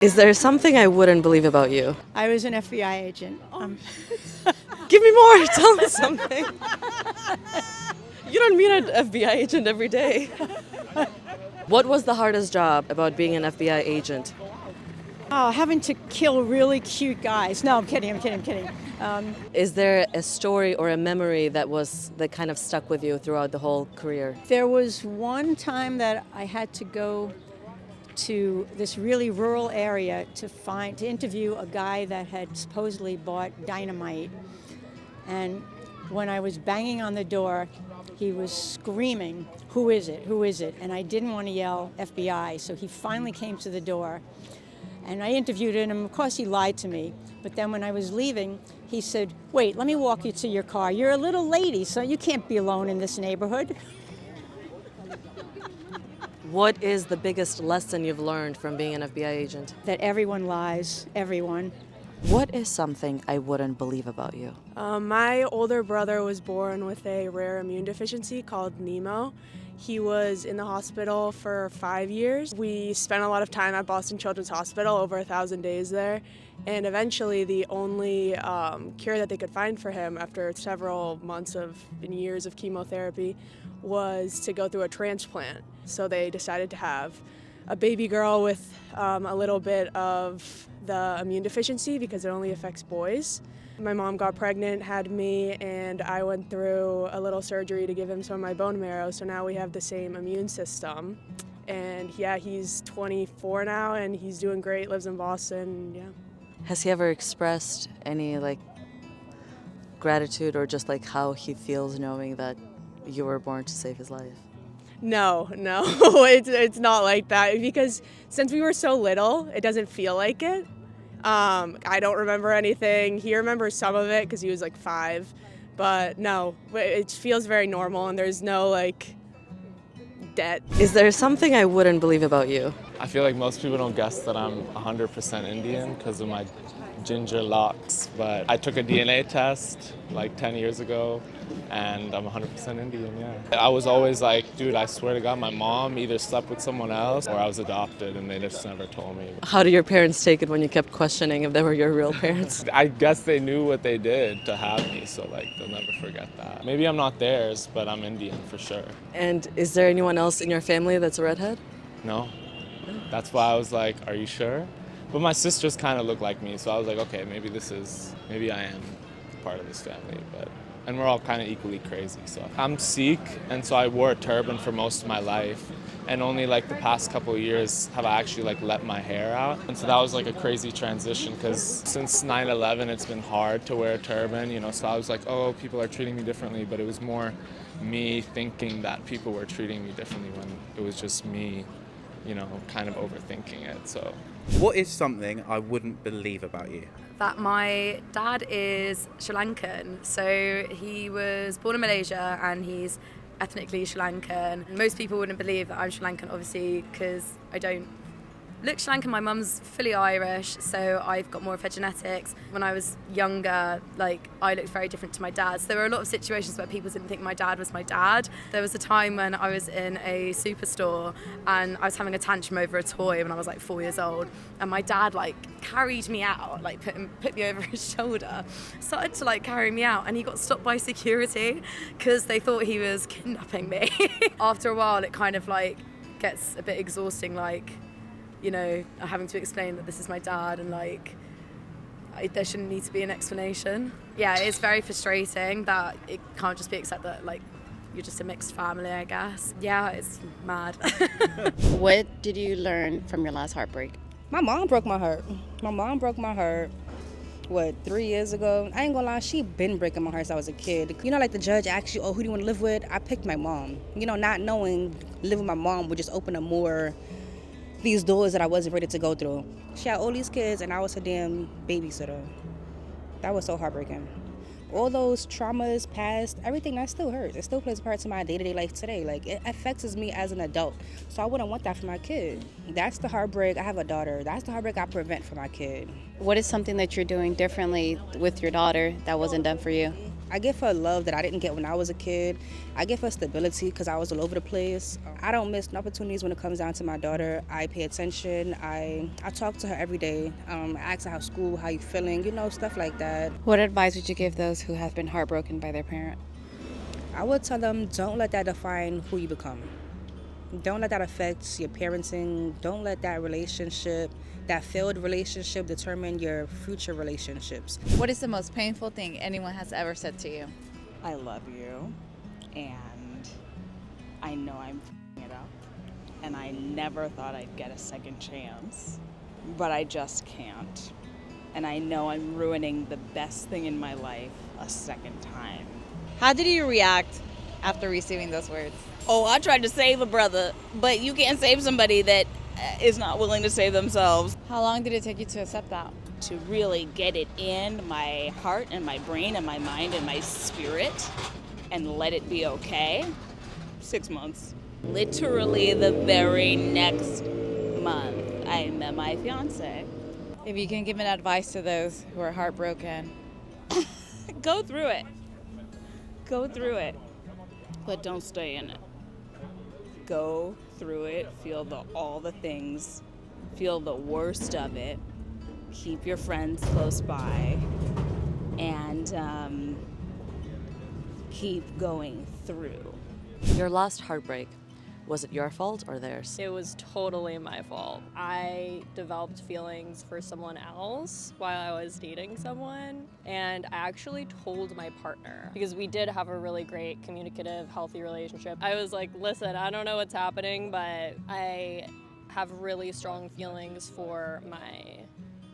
Is there something I wouldn't believe about you? I was an FBI agent. Give me more. Tell me something. You don't meet an FBI agent every day. What was the hardest job about being an FBI agent? Having to kill really cute guys. No, I'm kidding. Is there a story or a memory that kind of stuck with you throughout the whole career? There was one time that I had to go to this really rural area to interview a guy that had supposedly bought dynamite. And when I was banging on the door, he was screaming, "Who is it? Who is it?" And I didn't want to yell FBI, so he finally came to the door. And I interviewed him, and of course he lied to me. But then when I was leaving, he said, "Wait, let me walk you to your car. You're a little lady, so you can't be alone in this neighborhood." What is the biggest lesson you've learned from being an FBI agent? That everyone lies, everyone. What is something I wouldn't believe about you? My older brother was born with a rare immune deficiency called Nemo. He was in the hospital for 5 years. We spent a lot of time at Boston Children's Hospital, over 1,000 days there, and eventually the only cure that they could find for him after several months and years of chemotherapy was to go through a transplant. So they decided to have a baby girl with a little bit of the immune deficiency because it only affects boys. My mom got pregnant, had me, and I went through a little surgery to give him some of my bone marrow, so now we have the same immune system. And yeah, he's 24 now and he's doing great, lives in Boston, yeah. Has he ever expressed any gratitude or just how he feels knowing that you were born to save his life? No, it's not like that because since we were so little, it doesn't feel like it. I don't remember anything. He remembers some of it because he was 5, but no, it feels very normal and there's no debt. Is there something I wouldn't believe about you? I feel like most people don't guess that I'm 100% Indian because of my ginger locks, but I took a DNA test 10 years ago and I'm 100% Indian, yeah. I was always dude, I swear to God, my mom either slept with someone else or I was adopted and they just never told me. How did your parents take it when you kept questioning if they were your real parents? I guess they knew what they did to have me, so they'll never forget that. Maybe I'm not theirs, but I'm Indian for sure. And is there anyone else in your family that's a redhead? No. That's why I was are you sure? But my sisters kind of look like me, so I was okay, maybe I am part of this family, and we're all kind of equally crazy. So I'm Sikh, and so I wore a turban for most of my life, and only the past couple of years have I actually let my hair out. And so that was a crazy transition because since 9/11 it's been hard to wear a turban, so I was oh, people are treating me differently, but it was more me thinking that people were treating me differently when it was just me, kind of overthinking it. So what is something I wouldn't believe about you? That my dad is Sri Lankan. So he was born in Malaysia and he's ethnically Sri Lankan. Most people wouldn't believe that I'm Sri Lankan, obviously, because I don't look Sri Lankan. My mum's fully Irish, so I've got more of her genetics. When I was younger, I looked very different to my dad. So there were a lot of situations where people didn't think my dad was my dad. There was a time when I was in a superstore and I was having a tantrum over a toy when I was 4 years old, and my dad carried me out, put me over his shoulder, started to carry me out, and he got stopped by security because they thought he was kidnapping me. After a while, it kind of gets a bit exhausting, having to explain that this is my dad and there shouldn't need to be an explanation. Yeah, it's very frustrating that it can't just be accepted that you're just a mixed family, I guess. Yeah, it's mad. What did you learn from your last heartbreak? My mom broke my heart. 3 years ago? I ain't gonna lie, she been breaking my heart since I was a kid. The judge asked you, oh, who do you want to live with? I picked my mom. Not knowing living with my mom would just open up more these doors that I wasn't ready to go through. She had all these kids and I was her damn babysitter. That was so heartbreaking. All those traumas past, everything that still hurts. It still plays a part in my day-to-day life today. It affects me as an adult. So I wouldn't want that for my kid. That's the heartbreak. I have a daughter. That's the heartbreak I prevent for my kid. What is something that you're doing differently with your daughter that wasn't done for you? I give her love that I didn't get when I was a kid. I give her stability because I was all over the place. I don't miss no opportunities when it comes down to my daughter. I pay attention. I talk to her every day. I ask her how school, how you feeling, stuff like that. What advice would you give those who have been heartbroken by their parent? I would tell them, don't let that define who you become. Don't let that affect your parenting. Don't let that relationship, that failed relationship, determine your future relationships. What is the most painful thing anyone has ever said to you? I love you, and I know I'm f***ing it up, and I never thought I'd get a second chance, but I just can't. And I know I'm ruining the best thing in my life a second time. How did you react after receiving those words? Oh, I tried to save a brother, but you can't save somebody that is not willing to save themselves. How long did it take you to accept that? To really get it in my heart and my brain and my mind and my spirit and let it be okay, 6 months. Literally the very next month, I met my fiance. If you can give an advice to those who are heartbroken. Go through it. Go through it. But don't stay in it. Go through it, feel all the things, feel the worst of it, keep your friends close by, and keep going through. Your last heartbreak, was it your fault or theirs? It was totally my fault. I developed feelings for someone else while I was dating someone, and I actually told my partner because we did have a really great, communicative, healthy relationship. I was like, listen, I don't know what's happening, but I have really strong feelings for my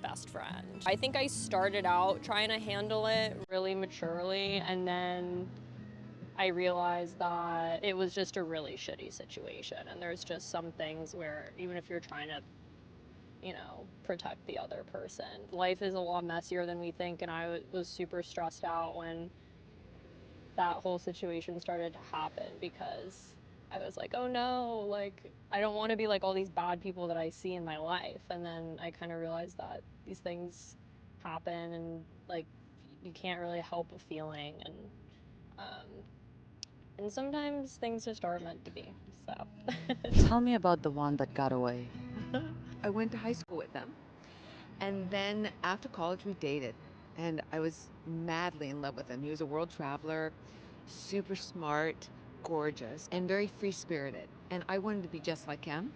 best friend. I think I started out trying to handle it really maturely, and then I realized that it was just a really shitty situation, and there's just some things where even if you're trying to, protect the other person, life is a lot messier than we think, and I was super stressed out when that whole situation started to happen because I was like, oh no, like, I don't want to be like all these bad people that I see in my life, and then I kind of realized that these things happen, and like, you can't really help a feeling, and sometimes things just aren't meant to be, so. Tell me about the one that got away. I went to high school with them. And then after college, we dated. And I was madly in love with him. He was a world traveler, super smart, gorgeous, and very free spirited. And I wanted to be just like him.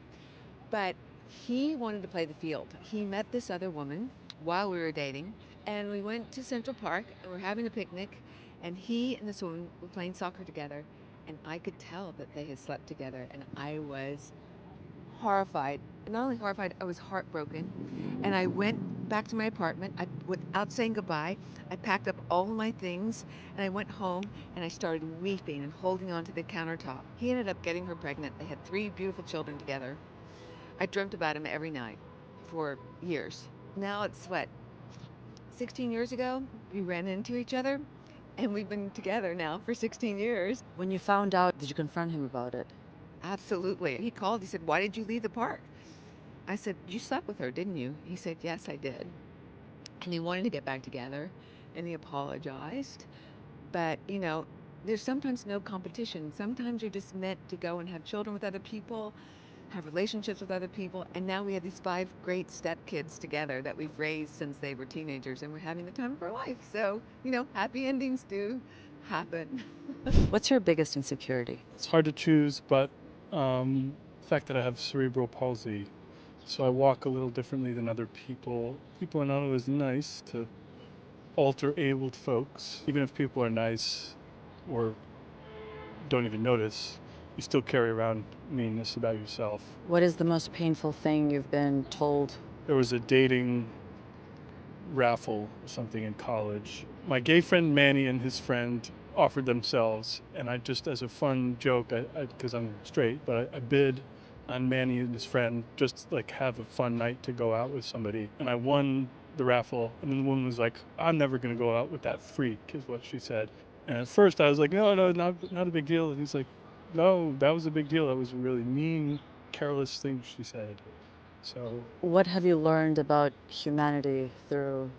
But he wanted to play the field. He met this other woman while we were dating. And we went to Central Park and we were having a picnic. And he and this woman were playing soccer together. And I could tell that they had slept together. And I was horrified. Not only horrified, I was heartbroken. And I went back to my apartment. Without saying goodbye, I packed up all of my things and I went home and I started weeping and holding on to the countertop. He ended up getting her pregnant. They had 3 beautiful children together. I dreamt about him every night for years. Now it's 16 years ago, we ran into each other and we've been together now for 16 years. When you found out, did you confront him about it? Absolutely. He called, he said, why did you leave the park? I said, you slept with her, didn't you? He said, yes, I did. And he wanted to get back together and he apologized. But, there's sometimes no competition. Sometimes you're just meant to go and have children with other people, have relationships with other people. And now we have these 5 great stepkids together that we've raised since they were teenagers and we're having the time of our life. So, happy endings do happen. What's your biggest insecurity? It's hard to choose, but the fact that I have cerebral palsy, so I walk a little differently than other people. People are not always nice to alter-abled folks. Even if people are nice or don't even notice, you still carry around meanness about yourself. What is the most painful thing you've been told? There was a dating raffle or something in college. My gay friend Manny and his friend offered themselves, and I just, as a fun joke, because I'm straight, but I bid on Manny and his friend just like have a fun night to go out with somebody, and I won the raffle. And then the woman was like, I'm never gonna go out with that freak, is what she said. And at first I was like, no, not a big deal. And he's like, no, that was a big deal. That was a really mean, careless thing she said. So What have you learned about humanity through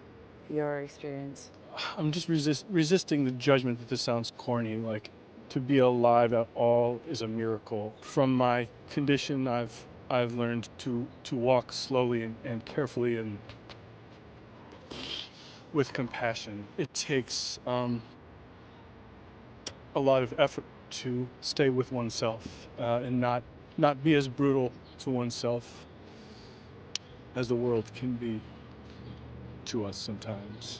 your experience? I'm just resisting the judgment that this sounds corny. Like, to be alive at all is a miracle. From my condition, I've learned to walk slowly and carefully and with compassion. It takes a lot of effort to stay with oneself and not be as brutal to oneself as the world can be to us sometimes.